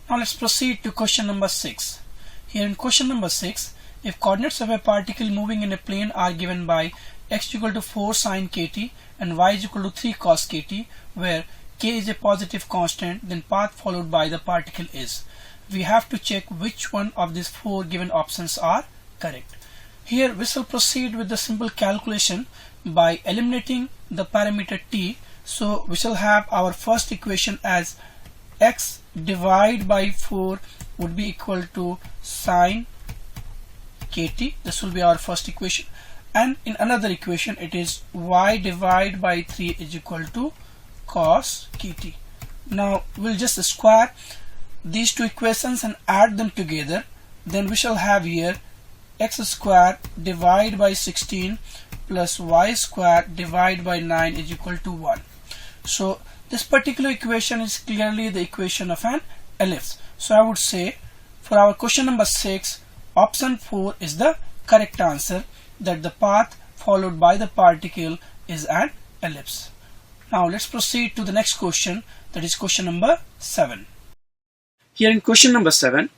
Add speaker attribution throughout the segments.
Speaker 1: Now let's proceed to question number 6. Here in question number 6, if coordinates of a particle moving in a plane are given by x equal to 4 sin kt and y is equal to 3 cos kt, where k is a positive constant, then path followed by the particle is. We have to check which one of these 4 given options are correct. Here we shall proceed with the simple calculation by eliminating the parameter t. So we shall have our first equation as x divided by 4 would be equal to sin kt. This will be our first equation, and in another equation it is y divided by 3 is equal to cos kt. Now we'll just square these two equations and add them together. Then we shall have here x square divided by 16 plus y square divided by 9 is equal to 1. So this particular equation is clearly the equation of an ellipse. So I would say for our question number 6, option 4 is the correct answer, that the path followed by the particle is an ellipse. Now let's proceed to the next question, that is question number 7. Here in question number 7,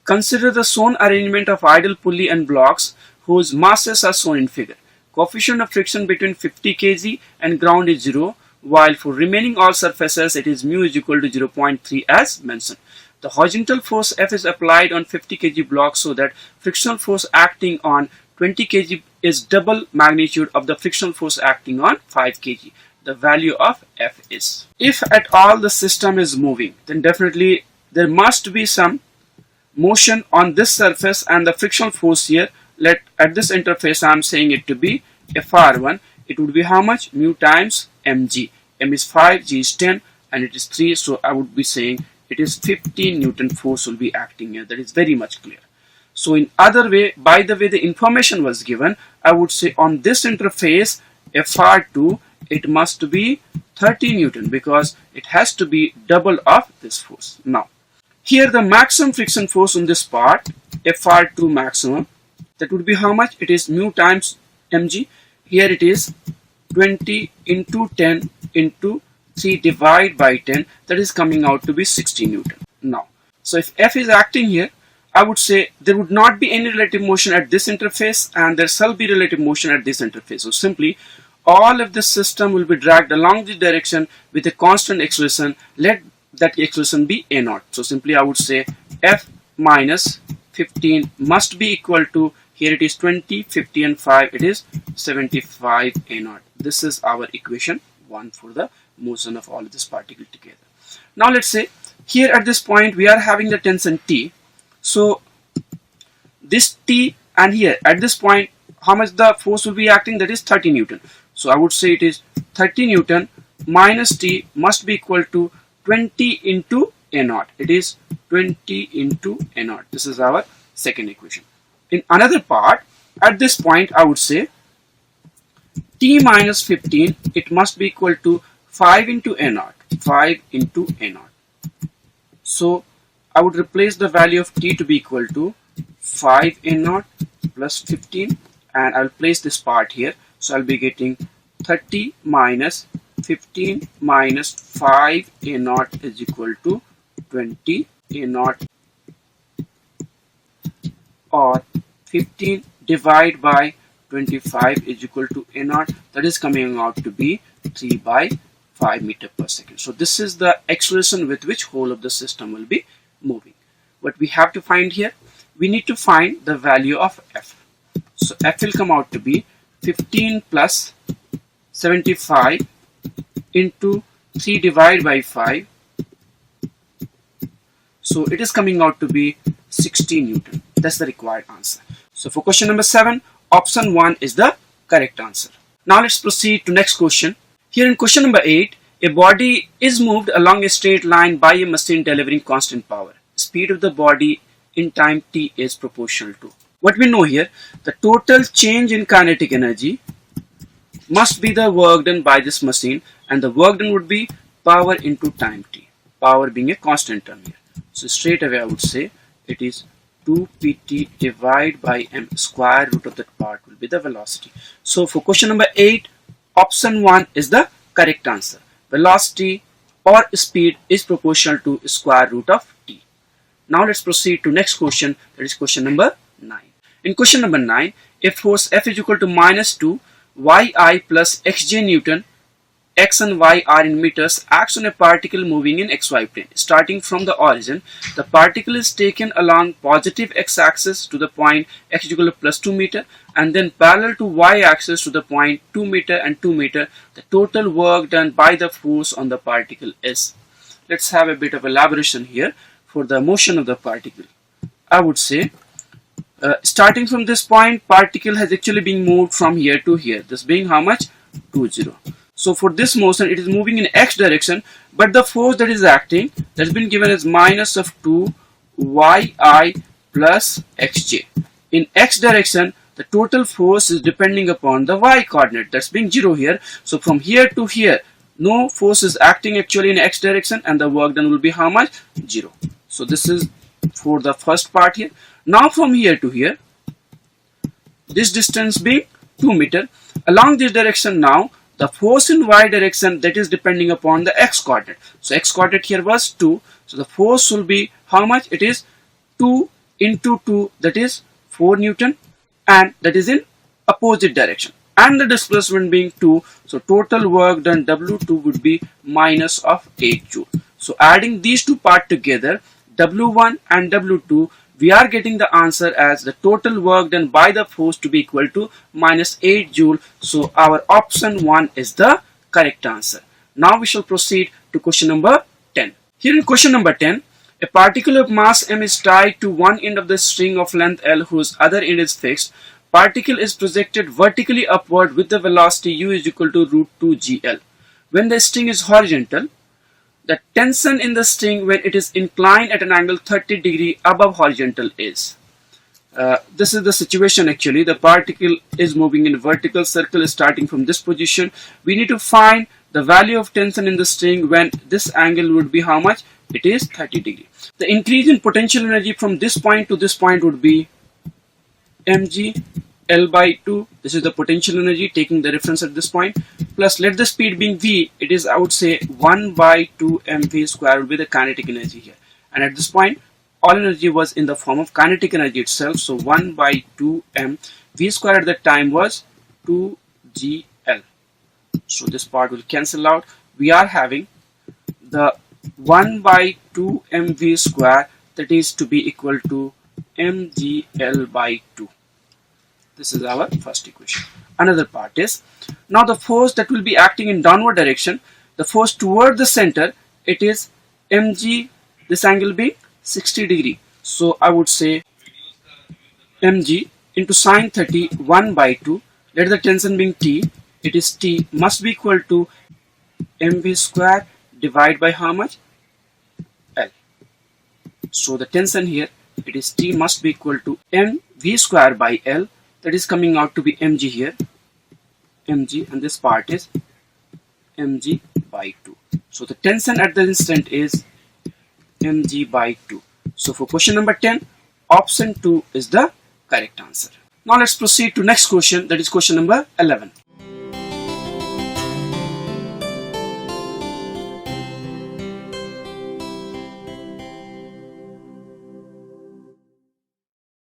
Speaker 1: consider the shown arrangement of ideal pulley and blocks whose masses are shown in figure. Coefficient of friction between 50 kg and ground is 0, while for remaining all surfaces it is mu is equal to 0.3 as mentioned. The horizontal force F is applied on 50 kg block so that frictional force acting on 20 kg is double magnitude of the frictional force acting on 5 kg. The value of F is. If at all the system is moving, then definitely there must be some motion on this surface, and the frictional force here, at this interface I am saying it to be Fr1. It would be how much? Mu times mg. M is 5, g is 10, and it is 3, so I would be saying it is 15 Newton force will be acting here. That is very much clear. So in other way, by the way the information was given, I would say on this interface Fr2 it must be 30 Newton, because it has to be double of this force. Now here the maximum friction force on this part, Fr2 maximum, that would be how much? It is mu times mg. Here it is 20 into 10 into 3 divided by 10, that is coming out to be 60 Newton. Now, so if F is acting here, I would say there would not be any relative motion at this interface, and there shall be relative motion at this interface. So simply all of this system will be dragged along this direction with a constant acceleration. Let that acceleration be a0. So simply I would say F minus 15 must be equal to, here it is 20, 50 and 5, it is 75 a0. This is our equation 1 for the motion of all of this particle together. Now let's say here at this point we are having the tension T. So this T, and here at this point how much the force will be acting? That is 30 Newton. So I would say it is 30 Newton minus T must be equal to 20 into a0. It is 20 into a0. This is our second equation. In another part, at this point I would say T minus 15, it must be equal to 5 into a0. 5 into a0. So I would replace the value of T to be equal to 5 a0 plus 15, and I will place this part here. So I'll be getting 30 minus 15 minus 5 a0 is equal to 20 a0, or 15 divided by 25 is equal to a0, that is coming out to be 3 by 5 meter per second. So this is the acceleration with which whole of the system will be moving. What we have to find here, we need to find the value of F. So F will come out to be 15 plus 75 into 3 divided by 5. So it is coming out to be 60 Newton. That's the required answer. So for question number 7, option 1 is the correct answer. Now let's proceed to next question. Here in question number 8, a body is moved along a straight line by a machine delivering constant power. Speed of the body in time t is proportional to. What we know here, the total change in kinetic energy must be the work done by this machine, and the work done would be power into time t, power being a constant term here. So straight away I would say it is 2 pt divided by m, square root of that part will be the velocity. So for question number 8, option 1 is the correct answer. Velocity or speed is proportional to square root of t. Now let's proceed to next question, that is question number 9. In question number 9, if force F is equal to minus 2 yi plus xj Newton, x and y are in meters, acts on a particle moving in xy plane. Starting from the origin, the particle is taken along positive x-axis to the point x is equal to plus 2 meter and then parallel to y-axis to the point 2 meter and 2 meter. The total work done by the force on the particle is. Let's have a bit of elaboration here for the motion of the particle. I would say starting from this point, particle has actually been moved from here to here. This being how much? 2, 0. So for this motion, it is moving in x direction, but the force that is acting, that has been given as minus of 2 yi plus xj. In x direction, the total force is depending upon the y coordinate, that's being 0 here. So from here to here, no force is acting actually in x direction, and the work done will be how much? 0. So this is for the first part here. Now from here to here, this distance being 2 meter. Along this direction now, the force in y direction, that is depending upon the x coordinate. So x coordinate here was 2. So the force will be how much? It is 2 into 2, that is 4 Newton, and that is in opposite direction. And the displacement being 2. So total work done W2 would be minus of 8 joule. So adding these two parts together, W1 and W2, we are getting the answer as the total work done by the force to be equal to minus 8 joule. So our option 1 is the correct answer. Now we shall proceed to question number 10. Here in question number 10, a particle of mass m is tied to one end of the string of length L whose other end is fixed. Particle is projected vertically upward with the velocity u is equal to root 2 gl. When the string is horizontal, the tension in the string when it is inclined at an angle 30 degree above horizontal is. This is the situation actually. The particle is moving in a vertical circle is starting from this position. We need to find the value of tension in the string when this angle would be how much? It is 30 degree. The increase in potential energy from this point to this point would be mg L by 2. This is the potential energy taking the reference at this point, plus let the speed being v, it is I would say 1 by 2 mv square will be the kinetic energy here, and at this point all energy was in the form of kinetic energy itself. So 1 by 2 m v square at that time was 2 gl. So this part will cancel out. We are having the 1 by 2 mv square, that is to be equal to mgl by 2. This is our first equation. Another part is, now the force that will be acting in downward direction, the force toward the center, it is mg, this angle being 60 degree. So I would say mg into sine 30, 1 by 2, let the tension being T, it is T must be equal to mv square divided by how much? L. So the tension here, it is T must be equal to mv square by L, that is coming out to be mg here, mg, and this part is mg by 2. So the tension at the instant is mg by 2. So for question number 10, option 2 is the correct answer. Now let's proceed to next question, that is question number 11.